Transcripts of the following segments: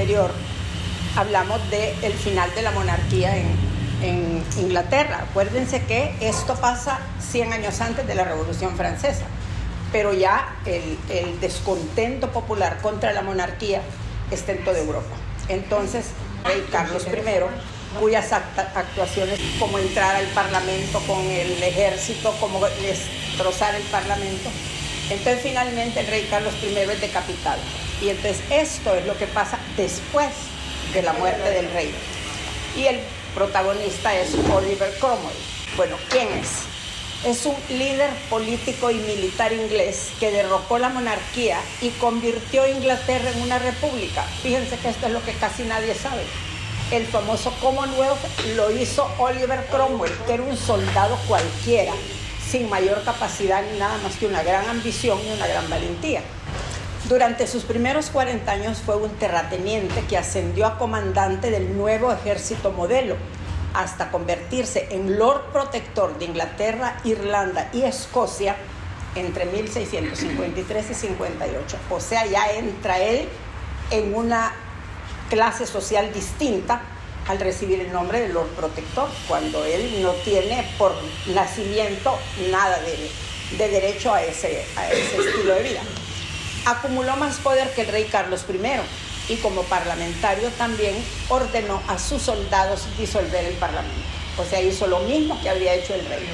anterior hablamos del final de la monarquía en Inglaterra. Acuérdense que esto pasa 100 años antes de la Revolución Francesa, pero ya el descontento popular contra la monarquía está en toda Europa. Entonces, rey Carlos I, cuyas actuaciones como entrar al Parlamento con el ejército, como destrozar el Parlamento, entonces finalmente el rey Carlos I es decapitado. Y entonces esto es lo que pasa después de la muerte del rey. Y el protagonista es Oliver Cromwell. Bueno, ¿quién es? Es un líder político y militar inglés que derrocó la monarquía y convirtió a Inglaterra en una república. Fíjense que esto es lo que casi nadie sabe. El famoso Commonwealth lo hizo Oliver Cromwell, que era un soldado cualquiera, sin mayor capacidad ni nada más que una gran ambición y una gran valentía. Durante sus primeros 40 años fue un terrateniente que ascendió a comandante del nuevo ejército modelo, hasta convertirse en Lord Protector de Inglaterra, Irlanda y Escocia entre 1653 y 58. O sea, ya entra él en una clase social distinta al recibir el nombre de Lord Protector, cuando él no tiene por nacimiento nada de derecho a ese estilo de vida. Acumuló más poder que el rey Carlos I y como parlamentario también ordenó a sus soldados disolver el parlamento. O sea, hizo lo mismo que había hecho el rey.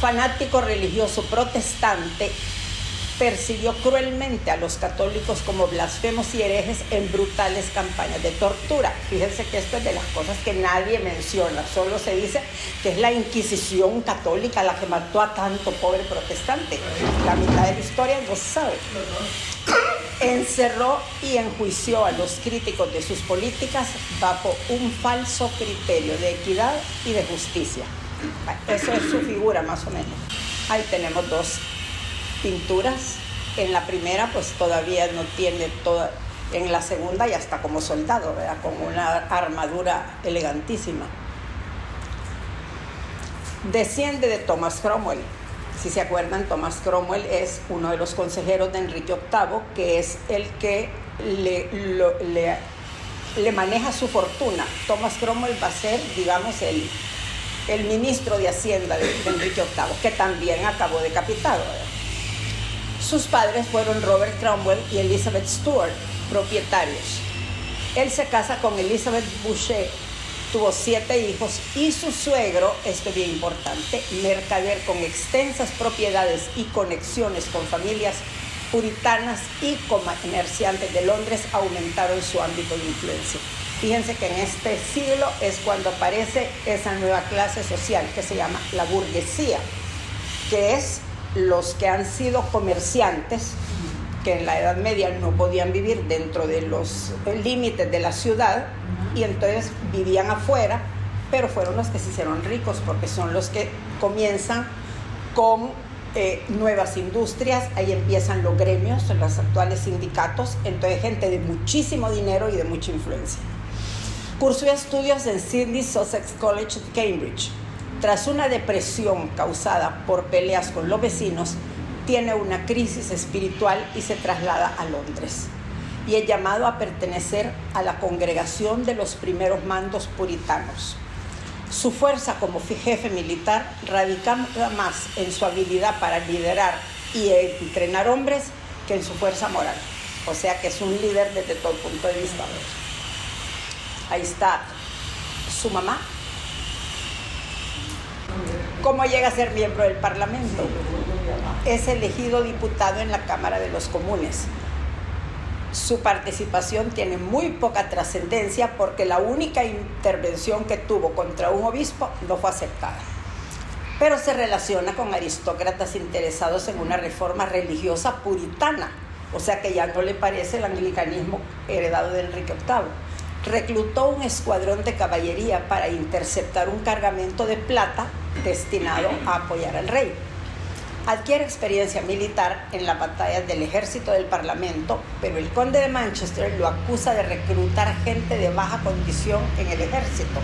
Fanático religioso protestante, persiguió cruelmente a los católicos como blasfemos y herejes en brutales campañas de tortura. Fíjense que esto es de las cosas que nadie menciona, solo se dice que es la Inquisición católica la que mató a tanto pobre protestante. La mitad de la historia no se sabe. Encerró y enjuició a los críticos de sus políticas bajo un falso criterio de equidad y de justicia. Eso es su figura más o menos. Ahí tenemos dos pinturas. En la primera pues todavía no tiene toda, en la segunda ya está como soldado, ¿verdad? Con una armadura elegantísima. Desciende de Thomas Cromwell. Si se acuerdan, Thomas Cromwell es uno de los consejeros de Enrique VIII, que es el que le maneja su fortuna. Thomas Cromwell va a ser, digamos, el ministro de Hacienda de Enrique VIII, que también acabó decapitado, ¿verdad? Sus padres fueron Robert Cromwell y Elizabeth Stuart, propietarios. Él se casa con Elizabeth Boucher, tuvo 7 hijos y su suegro, esto es bien importante, mercader con extensas propiedades y conexiones con familias puritanas y comerciantes de Londres, aumentaron su ámbito de influencia. Fíjense que en este siglo es cuando aparece esa nueva clase social que se llama la burguesía, que es los que han sido comerciantes, que en la Edad Media no podían vivir dentro de los límites de la ciudad y entonces vivían afuera, pero fueron los que se hicieron ricos porque son los que comienzan con nuevas industrias. Ahí empiezan los gremios, los actuales sindicatos, entonces gente de muchísimo dinero y de mucha influencia. Cursó estudios en Sidney Sussex College de Cambridge. Tras una depresión causada por peleas con los vecinos, tiene una crisis espiritual y se traslada a Londres. Y es llamado a pertenecer a la congregación de los primeros mandos puritanos. Su fuerza como jefe militar radicaba más en su habilidad para liderar y entrenar hombres que en su fuerza moral. O sea que es un líder desde todo punto de vista. Ahí está su mamá. ¿Cómo llega a ser miembro del Parlamento? Es elegido diputado en la Cámara de los Comunes. Su participación tiene muy poca trascendencia porque la única intervención que tuvo contra un obispo no fue aceptada. Pero se relaciona con aristócratas interesados en una reforma religiosa puritana, o sea que ya no le parece el anglicanismo heredado de Enrique VIII. Reclutó un escuadrón de caballería para interceptar un cargamento de plata destinado a apoyar al rey. Adquiere experiencia militar en las batallas del ejército del Parlamento, pero el conde de Manchester lo acusa de reclutar gente de baja condición en el ejército.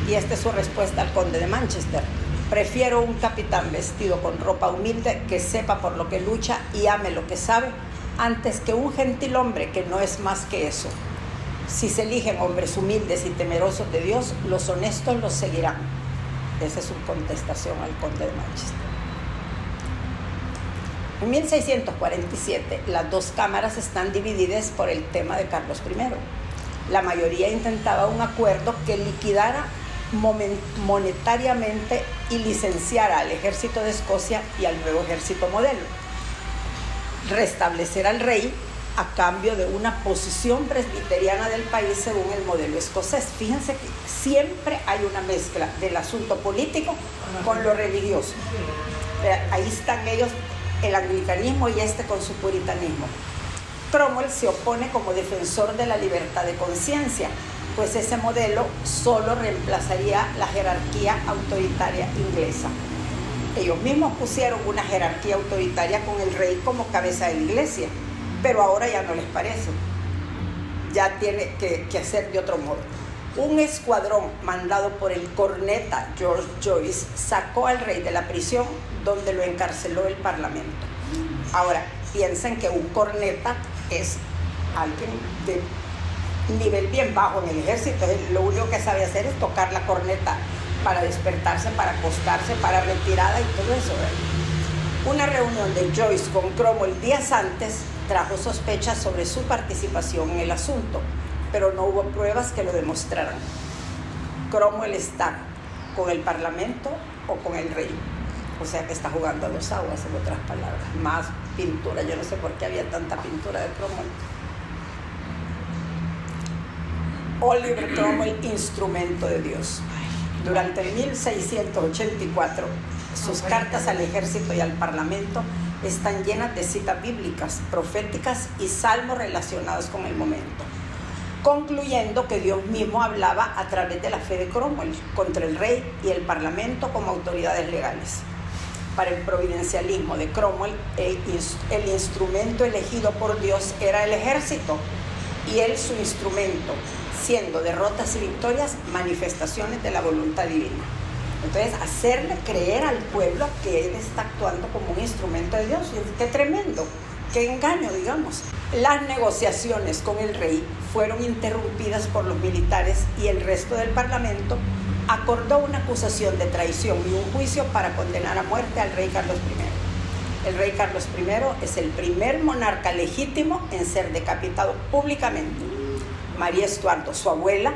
Y esta es su respuesta al conde de Manchester: prefiero un capitán vestido con ropa humilde que sepa por lo que lucha y ame lo que sabe, antes que un gentilhombre que no es más que eso. Si se eligen hombres humildes y temerosos de Dios, los honestos los seguirán. Esa es su contestación al conde de Manchester. En 1647, las dos cámaras están divididas por el tema de Carlos I. La mayoría intentaba un acuerdo que liquidara monetariamente y licenciara al ejército de Escocia y al nuevo ejército modelo. Restablecer al rey a cambio de una posición presbiteriana del país según el modelo escocés. Fíjense que siempre hay una mezcla del asunto político con lo religioso. Ahí están ellos, el anglicanismo y con su puritanismo. Cromwell se opone como defensor de la libertad de conciencia, pues ese modelo solo reemplazaría la jerarquía autoritaria inglesa. Ellos mismos pusieron una jerarquía autoritaria con el rey como cabeza de la iglesia, pero ahora ya no les parece. Ya tiene que hacer de otro modo. Un escuadrón mandado por el corneta George Joyce sacó al rey de la prisión, donde lo encarceló el parlamento. Ahora, piensen que un corneta es alguien de nivel bien bajo en el ejército. Lo único que sabe hacer es tocar la corneta para despertarse, para acostarse, para retirada y todo eso, ¿verdad? Una reunión de Joyce con Cromwell días antes trajo sospechas sobre su participación en el asunto, pero no hubo pruebas que lo demostraran. Cromwell está con el parlamento o con el rey, o sea que está jugando a dos aguas, en otras palabras. Más pintura, yo no sé por qué había tanta pintura de Cromwell. Oliver Cromwell, instrumento de Dios. Durante 1684, sus cartas al ejército y al parlamento están llenas de citas bíblicas, proféticas y salmos relacionados con el momento, concluyendo que Dios mismo hablaba a través de la fe de Cromwell contra el rey y el parlamento como autoridades legales. Para el providencialismo de Cromwell, el instrumento elegido por Dios era el ejército y él su instrumento, siendo derrotas y victorias manifestaciones de la voluntad divina. Entonces, hacerle creer al pueblo que él está actuando como un instrumento de Dios. ¡Qué tremendo! ¡Qué engaño, digamos! Las negociaciones con el rey fueron interrumpidas por los militares y el resto del parlamento acordó una acusación de traición y un juicio para condenar a muerte al rey Carlos I. El rey Carlos I es el primer monarca legítimo en ser decapitado públicamente. María Estuardo, su abuela,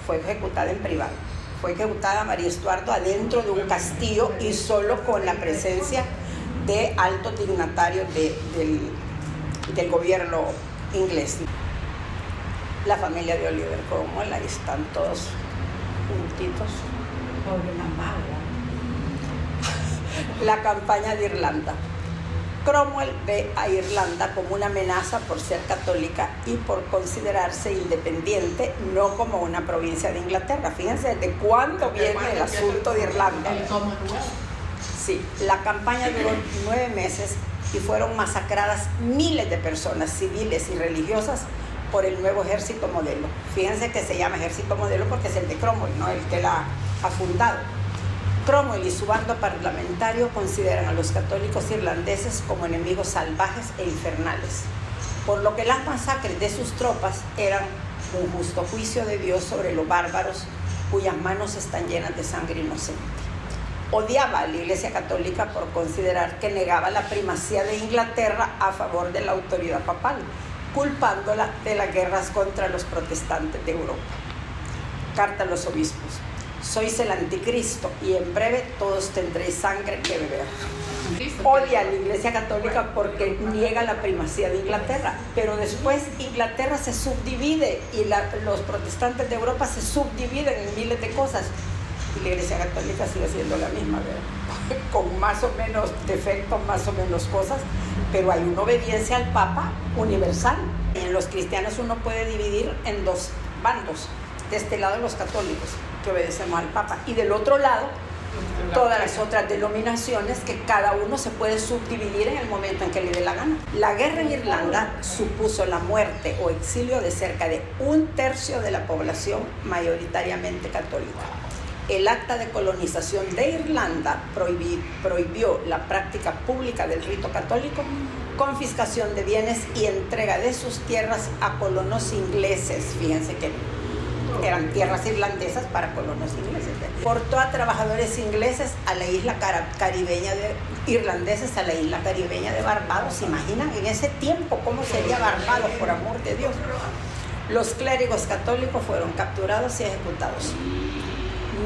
fue ejecutada en privado. Fue ejecutada María Estuardo adentro de un castillo y solo con la presencia de altos dignatarios del gobierno inglés. La familia de Oliver Cromwell, ahí están todos juntitos. Pobre mamá. La campaña de Irlanda. Cromwell ve a Irlanda como una amenaza por ser católica y por considerarse independiente, no como una provincia de Inglaterra. Fíjense desde cuándo viene el asunto de Irlanda. Sí, la campaña duró 9 meses y fueron masacradas miles de personas civiles y religiosas por el nuevo ejército modelo. Fíjense que se llama ejército modelo porque es el de Cromwell, no el que la ha fundado. Cromwell y su bando parlamentario consideran a los católicos irlandeses como enemigos salvajes e infernales, por lo que las masacres de sus tropas eran un justo juicio de Dios sobre los bárbaros cuyas manos están llenas de sangre inocente. Odiaba a la Iglesia Católica por considerar que negaba la primacía de Inglaterra a favor de la autoridad papal, culpándola de las guerras contra los protestantes de Europa. Carta a los obispos. Sois el anticristo y en breve todos tendréis sangre que beber. Odia a la Iglesia Católica porque niega la primacía de Inglaterra, pero después Inglaterra se subdivide y los protestantes de Europa se subdividen en miles de cosas y la Iglesia Católica sigue siendo la misma, ¿verdad? Con más o menos defectos, más o menos cosas, pero hay una obediencia al Papa universal. Y en los cristianos uno puede dividir en dos bandos. De este lado los católicos, que obedecemos al Papa, y del otro lado todas las otras denominaciones que cada uno se puede subdividir en el momento en que le dé la gana. La guerra en Irlanda supuso la muerte o exilio de cerca de 1/3 de la población mayoritariamente católica. El acta de colonización de Irlanda prohibió la práctica pública del rito católico confiscación de bienes y entrega de sus tierras a colonos ingleses. Fíjense que eran tierras irlandesas para colonos ingleses. Portó a trabajadores ingleses a la isla caribeña irlandeses a la isla caribeña de Barbados. ¿Se imaginan en ese tiempo cómo sería Barbados, por amor de Dios? Los clérigos católicos fueron capturados y ejecutados.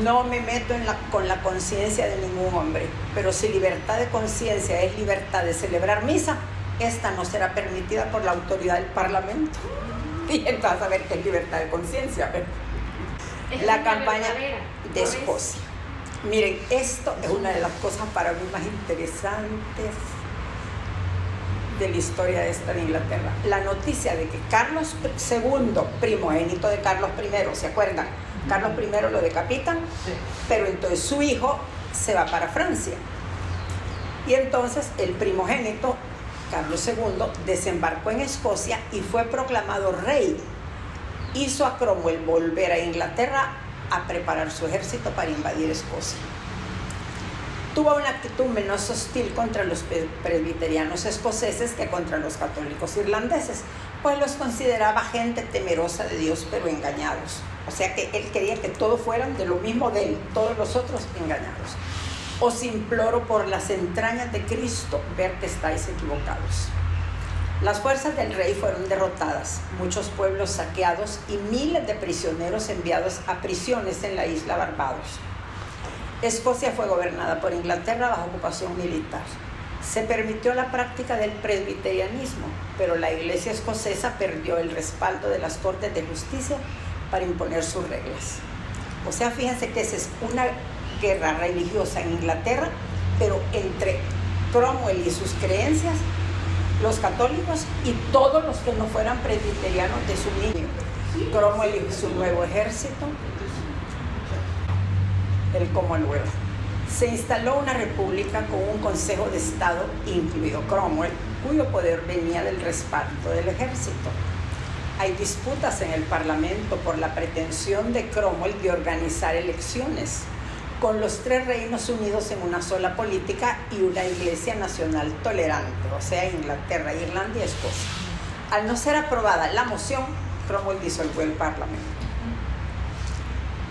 No me meto con la conciencia de ningún hombre, pero si libertad de conciencia es libertad de celebrar misa, esta no será permitida por la autoridad del Parlamento. Y entonces a ver qué es libertad de conciencia. La campaña de Escocia. Miren, esto es una de las cosas para mí más interesantes de la historia de esta de Inglaterra. La noticia de que Carlos II, primogénito de Carlos I, ¿se acuerdan? Carlos I lo decapitan, pero entonces su hijo se va para Francia. Y entonces el primogénito, Carlos II, desembarcó en Escocia y fue proclamado rey. Hizo a Cromwell volver a Inglaterra a preparar su ejército para invadir Escocia. Tuvo una actitud menos hostil contra los presbiterianos escoceses que contra los católicos irlandeses, pues los consideraba gente temerosa de Dios, pero engañados. O sea que él quería que todos fueran de lo mismo de él, todos los otros engañados. Os imploro por las entrañas de Cristo, ver que estáis equivocados. Las fuerzas del rey fueron derrotadas, muchos pueblos saqueados y miles de prisioneros enviados a prisiones en la isla Barbados. Escocia fue gobernada por Inglaterra bajo ocupación militar. Se permitió la práctica del presbiterianismo, pero la iglesia escocesa perdió el respaldo de las cortes de justicia para imponer sus reglas. O sea, fíjense que esa es una guerra religiosa en Inglaterra, pero entre Cromwell y sus creencias, los católicos y todos los que no fueran presbiterianos de su línea. Cromwell y su nuevo ejército, el Commonwealth. Se instaló una república con un consejo de estado, incluido Cromwell, cuyo poder venía del respaldo del ejército. Hay disputas en el Parlamento por la pretensión de Cromwell de organizar elecciones, con los tres reinos unidos en una sola política y una iglesia nacional tolerante, o sea, Inglaterra, Irlanda y Escocia. Al no ser aprobada la moción, Cromwell disolvió el Parlamento.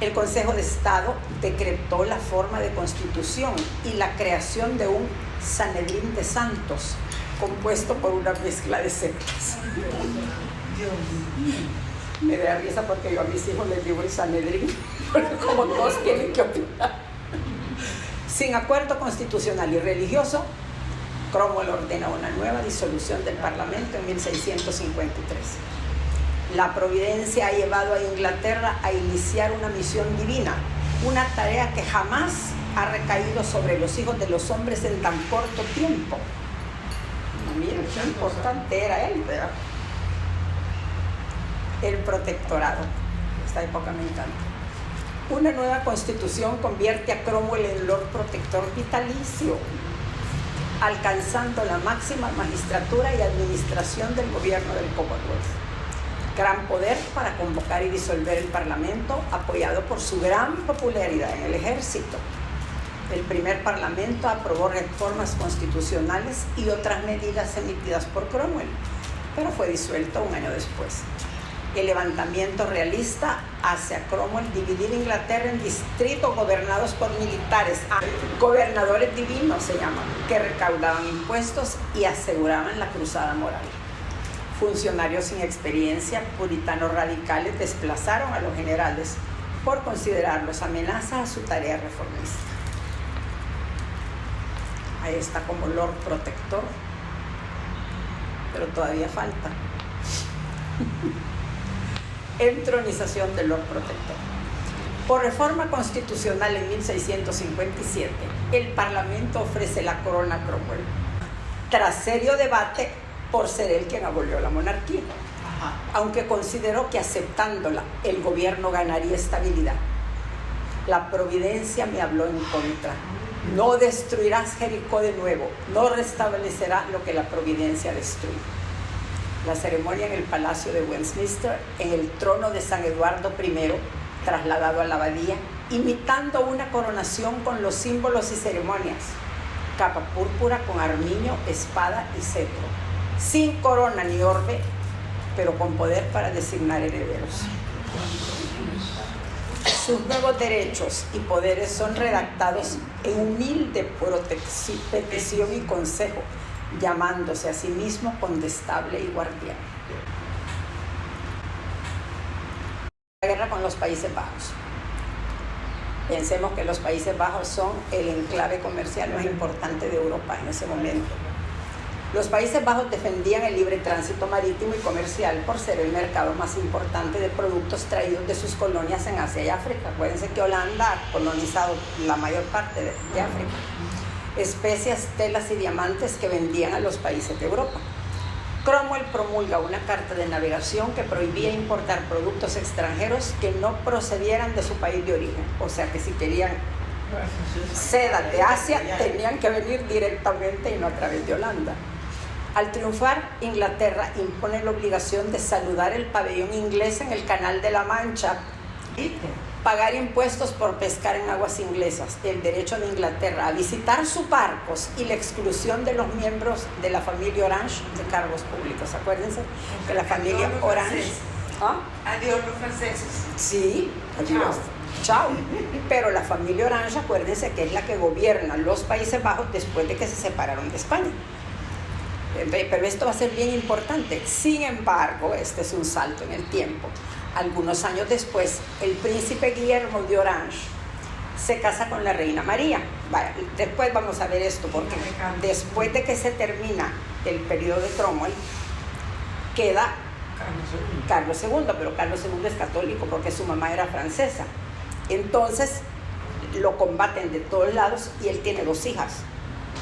El Consejo de Estado decretó la forma de constitución y la creación de un Sanedrín de santos, compuesto por una mezcla de sectas. Me da risa porque yo a mis hijos les digo el Sanedrín, porque como todos tienen que opinar. Sin acuerdo constitucional y religioso, Cromwell ordena una nueva disolución del Parlamento en 1653. La providencia ha llevado a Inglaterra a iniciar una misión divina, una tarea que jamás ha recaído sobre los hijos de los hombres en tan corto tiempo. Miren qué importante era él, ¿verdad? El protectorado. Esta época me encanta. Una nueva constitución convierte a Cromwell en Lord Protector vitalicio, alcanzando la máxima magistratura y administración del gobierno del Commonwealth. Gran poder para convocar y disolver el Parlamento, apoyado por su gran popularidad en el ejército. El primer Parlamento aprobó reformas constitucionales y otras medidas emitidas por Cromwell, pero fue disuelto un año después. El levantamiento realista hace a Cromwell dividir Inglaterra en distritos gobernados por militares, gobernadores divinos se llaman, que recaudaban impuestos y aseguraban la cruzada moral. Funcionarios sin experiencia, puritanos radicales, desplazaron a los generales por considerarlos amenazas a su tarea reformista. Ahí está como Lord Protector, pero todavía falta. Entronización del Lord Protector. Por reforma constitucional en 1657, el Parlamento ofrece la corona a Cromwell, tras serio debate por ser él quien abolió la monarquía, aunque consideró que aceptándola el gobierno ganaría estabilidad. La providencia me habló en contra. No destruirás Jericó de nuevo, no restablecerás lo que la providencia destruye. La ceremonia en el Palacio de Westminster, en el trono de San Eduardo I, trasladado a la abadía, imitando una coronación con los símbolos y ceremonias: capa púrpura con armiño, espada y cetro. sin corona ni orbe, pero con poder para designar herederos. Sus nuevos derechos y poderes son redactados en humilde petición y consejo, llamándose a sí mismo condestable y guardián. La guerra con los Países Bajos. Pensemos que los Países Bajos son el enclave comercial más importante de Europa en ese momento. Los Países Bajos defendían el libre tránsito marítimo y comercial por ser el mercado más importante de productos traídos de sus colonias en Asia y África. Acuérdense que Holanda ha colonizado la mayor parte de África. Especias, telas y diamantes que vendían a los países de Europa. Cromwell promulga una carta de navegación que prohibía importar productos extranjeros que no procedieran de su país de origen. O sea que si querían seda de Asia, tenían que venir directamente y no a través de Holanda. Al triunfar, Inglaterra impone la obligación de saludar el pabellón inglés en el Canal de la Mancha, pagar impuestos por pescar en aguas inglesas, el derecho de Inglaterra a visitar sus barcos y la exclusión de los miembros de la familia Orange de cargos públicos. Acuérdense que la familia Orange... ¿Ah? Adiós los franceses. Sí, adiós. Chao. Pero la familia Orange, acuérdense que es la que gobierna los Países Bajos después de que se separaron de España. Pero esto va a ser bien importante. Sin embargo, este es un salto en el tiempo. Algunos años después, el príncipe Guillermo de Orange se casa con la reina María. Vaya, después vamos a ver esto, porque después de que se termina el periodo de Cromwell, queda Carlos II, pero Carlos II es católico porque su mamá era francesa. Entonces, lo combaten de todos lados y él tiene 2 hijas,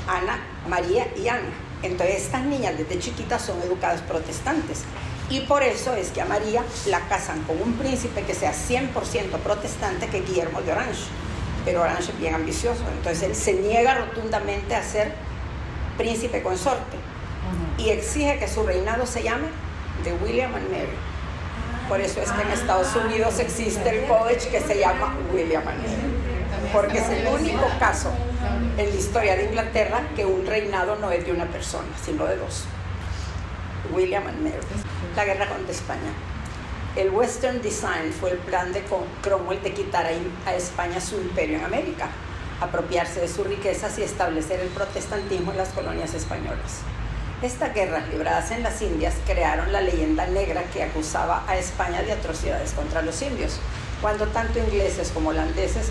Ana, María y Ana. Entonces estas niñas desde chiquitas son educadas protestantes y por eso es que a María la casan con un príncipe que sea 100% protestante, que es Guillermo de Orange, pero Orange es bien ambicioso, entonces él se niega rotundamente a ser príncipe consorte y exige que su reinado se llame de William and Mary. Por eso es que en Estados Unidos existe el college que se llama William and Mary, porque es el único caso en la historia de Inglaterra que un reinado no es de una persona, sino de 2. William and Mary. La guerra contra España. El Western Design fue el plan de Cromwell de quitar a España su imperio en América, apropiarse de sus riquezas y establecer el protestantismo en las colonias españolas. Estas guerras libradas en las Indias crearon la leyenda negra que acusaba a España de atrocidades contra los indios, cuando tanto ingleses como holandeses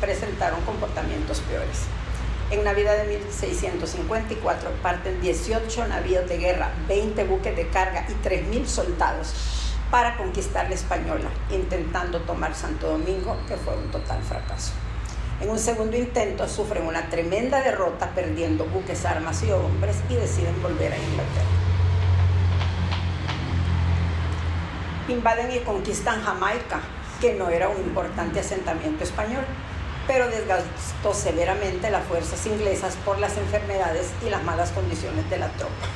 presentaron comportamientos peores. En Navidad de 1654 parten 18 navíos de guerra, 20 buques de carga y 3.000 soldados para conquistar la Española, intentando tomar Santo Domingo, que fue un total fracaso. En un segundo intento sufren una tremenda derrota, perdiendo buques, armas y hombres, y deciden volver a Inglaterra. Invaden y conquistan Jamaica, que no era un importante asentamiento español, pero desgastó severamente las fuerzas inglesas por las enfermedades y las malas condiciones de la tropa.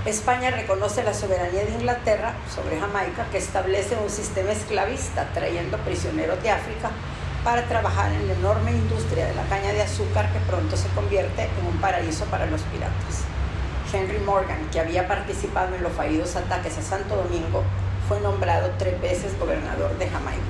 España reconoce la soberanía de Inglaterra sobre Jamaica, que establece un sistema esclavista, trayendo prisioneros de África para trabajar en la enorme industria de la caña de azúcar, que pronto se convierte en un paraíso para los piratas. Henry Morgan, que había participado en los fallidos ataques a Santo Domingo, fue nombrado 3 veces gobernador de Jamaica.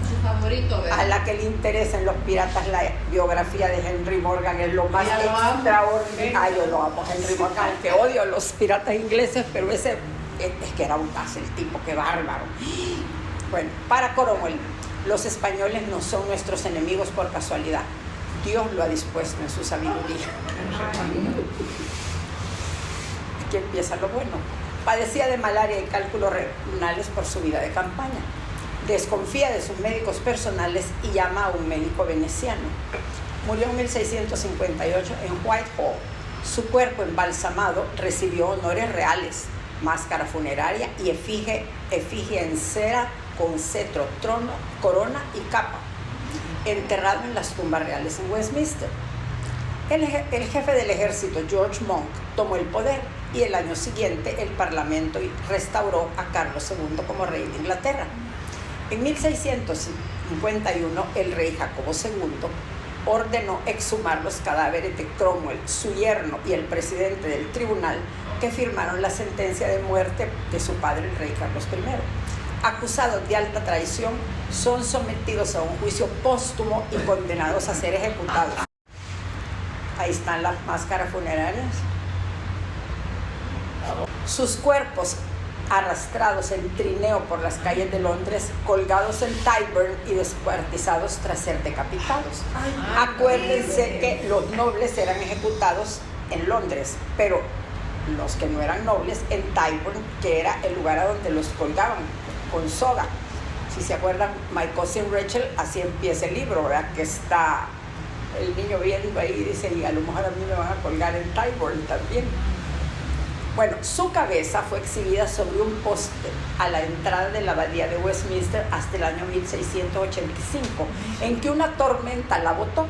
Su favorito, ¿verdad? A la que le interesa en los piratas la biografía de Henry Morgan es lo más extraordinario. Ay, yo lo amo, Henry Morgan, aunque odio a los piratas ingleses, pero ese es que era un caso, el tipo, qué bárbaro. Bueno, para Cromwell, los españoles no son nuestros enemigos por casualidad. Dios lo ha dispuesto en su sabiduría. Aquí empieza lo bueno. Padecía de malaria y cálculos renales por su vida de campaña. Desconfía de sus médicos personales y llama a un médico veneciano. Murió en 1658 en Whitehall. Su cuerpo embalsamado recibió honores reales, máscara funeraria y efigie en cera con cetro, trono, corona y capa, enterrado en las tumbas reales en Westminster. El jefe del ejército, George Monk, tomó el poder y el año siguiente el Parlamento restauró a Carlos II como rey de Inglaterra. En 1651, el rey Jacobo II ordenó exhumar los cadáveres de Cromwell, su yerno y el presidente del tribunal que firmaron la sentencia de muerte de su padre, el rey Carlos I. Acusados de alta traición, son sometidos a un juicio póstumo y condenados a ser ejecutados. Ahí están las máscaras funerarias. Sus cuerpos arrastrados en trineo por las calles de Londres, colgados en Tyburn y descuartizados tras ser decapitados. Acuérdense que los nobles eran ejecutados en Londres, pero los que no eran nobles en Tyburn, que era el lugar a donde los colgaban con soga. Si se acuerdan, My Cousin Rachel, así empieza el libro, ¿verdad? Que está el niño viendo ahí y dice, y a lo mejor a mí me van a colgar en Tyburn también. Bueno, su cabeza fue exhibida sobre un poste a la entrada de la abadía de Westminster hasta el año 1685, en que una tormenta la botó.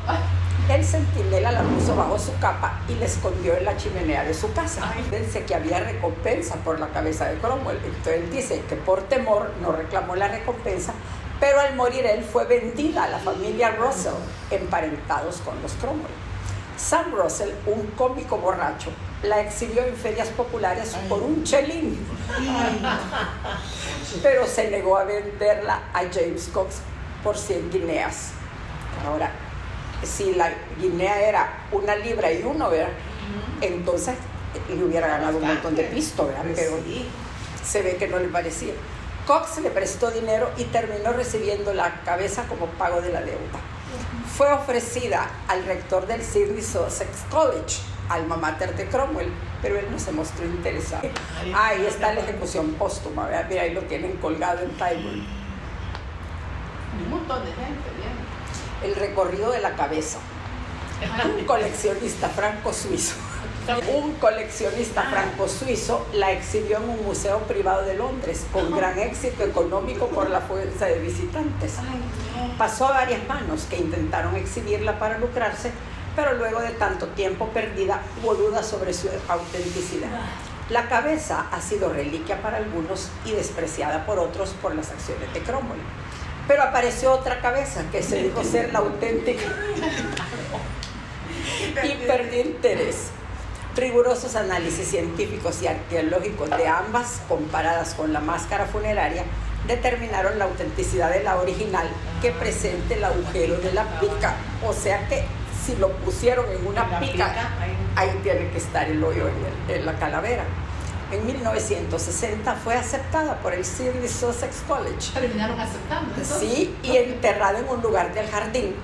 El centinela la puso bajo su capa y la escondió en la chimenea de su casa. Fíjense que había recompensa por la cabeza de Cromwell. Entonces dice que por temor no reclamó la recompensa, pero al morir él fue vendida a la familia Russell, emparentados con los Cromwell. Sam Russell, un cómico borracho, la exhibió en ferias populares por un chelín, pero se negó a venderla a James Cox por 100 guineas. Ahora, si la guinea era 1 libra y 1, ¿verdad? Entonces le hubiera ganado un montón de pisto, ¿verdad? Pero se ve que no le parecía. Cox le prestó dinero y terminó recibiendo la cabeza como pago de la deuda. Fue ofrecida al rector del Sidney Sussex College, alma mater de Cromwell, pero él no se mostró interesado. Ahí está la ejecución póstuma, ¿verdad? Mira, ahí lo tienen colgado en Tyburn. Un montón de gente, bien. El recorrido de la cabeza. Un coleccionista franco-suizo la exhibió en un museo privado de Londres con gran éxito económico por la fuerza de visitantes. Pasó a varias manos que intentaron exhibirla para lucrarse, pero luego de tanto tiempo perdida hubo dudas sobre su autenticidad. La cabeza ha sido reliquia para algunos y despreciada por otros por las acciones de Cromwell. Pero apareció otra cabeza que se dijo ser la auténtica y perdió interés. Rigurosos análisis científicos y arqueológicos de ambas, comparadas con la máscara funeraria, determinaron la autenticidad de la original, que presenta el agujero de la pica. O sea que si lo pusieron en una pica, ahí tiene que estar el hoyo en la calavera. En 1960 fue aceptada por el Sidney Sussex College. Terminaron aceptando. Sí, y enterrada en un lugar del jardín,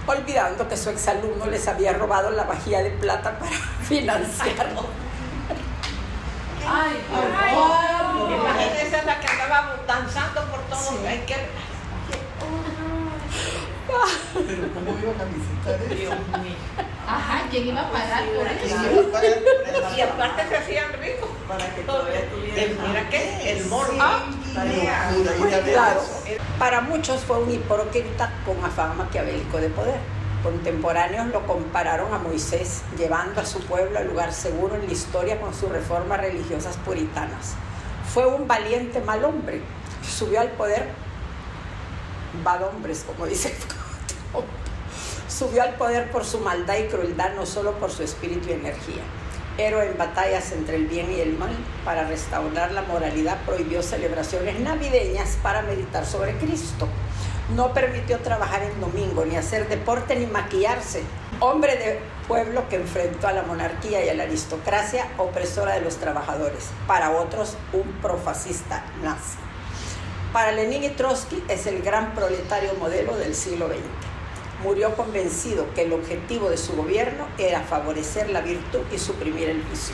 olvidando que su exalumno les había robado la vajilla de plata para financiarlo. Ay, Imagínense la que andaba danzando por todos. Sí. Hay que... Pero ¿cómo iban a visitar eso? Dios mío. Ajá, ¿quién iba a pagar por ¿Quién eso? iba a pagar por eso? Y aparte se hacían ricos. Para que todavía tuvieran. Mira que el morbo. La locura, ir a ver Claro, eso. para muchos fue un hipócrita con afán maquiavélico de poder. Contemporáneos lo compararon a Moisés, llevando a su pueblo al lugar seguro en la historia con sus reformas religiosas puritanas. Fue un valiente mal hombre, subió al poder, bad hombres, como dice, subió al poder por su maldad y crueldad, no solo por su espíritu y energía. Héroe en batallas entre el bien y el mal, para restaurar la moralidad prohibió celebraciones navideñas para meditar sobre Cristo. No permitió trabajar en domingo, ni hacer deporte, ni maquillarse. Hombre de pueblo que enfrentó a la monarquía y a la aristocracia opresora de los trabajadores. Para otros, un profascista nazi. Para Lenin y Trotsky es el gran proletario modelo del siglo XX. Murió convencido que el objetivo de su gobierno era favorecer la virtud y suprimir el vicio.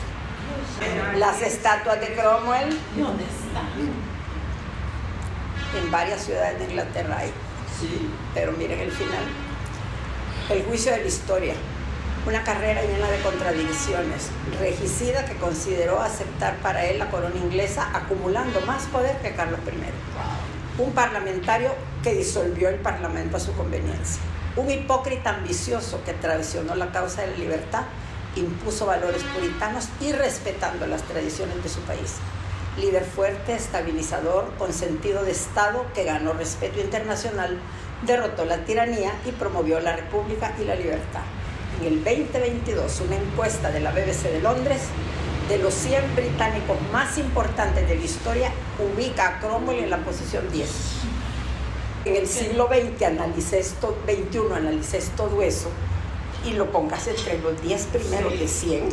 Las estatuas de Cromwell ¿Dónde está? en varias ciudades de Inglaterra hay. Sí. Pero miren el final. El juicio de la historia. Una carrera llena de contradicciones. Regicida que consideró aceptar para él la corona inglesa, acumulando más poder que Carlos I. Un parlamentario que disolvió el parlamento a su conveniencia. Un hipócrita ambicioso que traicionó la causa de la libertad, impuso valores puritanos y respetando las tradiciones de su país. Líder fuerte, estabilizador, con sentido de Estado, que ganó respeto internacional, derrotó la tiranía y promovió la república y la libertad. En el 2022, una encuesta de la BBC de Londres de los 100 británicos más importantes de la historia, ubica a Cromwell en la posición 10. En el siglo XX analicé todo eso y lo pongas entre los 10 primeros de 100.